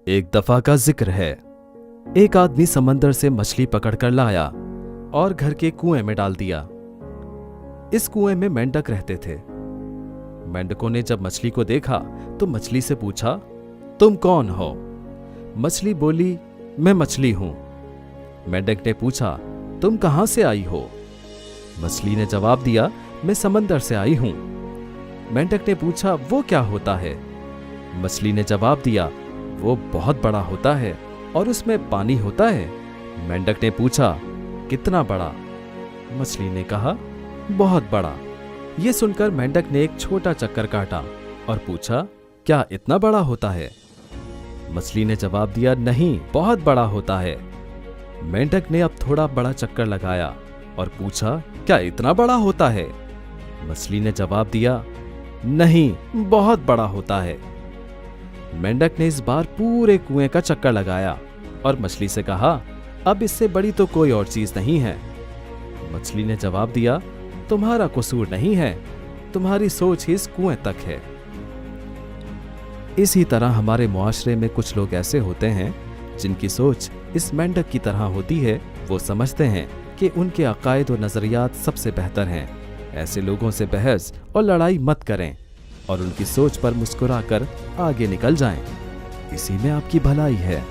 एक दफा का जिक्र है। एक आदमी समंदर से मछली पकड़कर लाया और घर के कुएं में डाल दिया। इस कुएं में मेंढक रहते थे। मेंढकों ने जब मछली को देखा तो मछली से पूछा, तुम कौन हो? मछली बोली, मैं मछली हूं। मेंढक ने पूछा, तुम कहां से आई हो? मछली ने जवाब दिया, मैं समंदर से आई हूं। मेंढक ने पूछा, वो क्या होता है? मछली ने जवाब दिया, वो बहुत बड़ा होता है और उसमें पानी होता है। मेंढक ने पूछा, कितना बड़ा? मछली ने कहा, बहुत बड़ा। यह सुनकर मेंढक ने एक छोटा चक्कर काटा और पूछा, क्या इतना बड़ा होता है? मछली ने जवाब दिया, नहीं, बहुत बड़ा होता है। मेंढक ने अब थोड़ा बड़ा चक्कर लगाया और पूछा, क्या इतना बड़ा होता है? मछली ने जवाब दिया, नहीं, बहुत बड़ा होता है। मेंढक ने इस बार पूरे कुएं का चक्कर लगाया और मछली से कहा, अब इससे बड़ी तो कोई और चीज नहीं है। मछली ने जवाब दिया, तुम्हारा कसूर नहीं है, तुम्हारी सोच ही इस कुएं तक है। इसी तरह हमारे मुआशरे में कुछ लोग ऐसे होते हैं जिनकी सोच इस मेंढक की तरह होती है। वो समझते हैं कि उनके अकायद और नजरियात सबसे बेहतर हैं। ऐसे लोगों से बहस और लड़ाई मत करें और उनकी सोच पर मुस्कुराकर आगे निकल जाएं। इसी में आपकी भलाई है।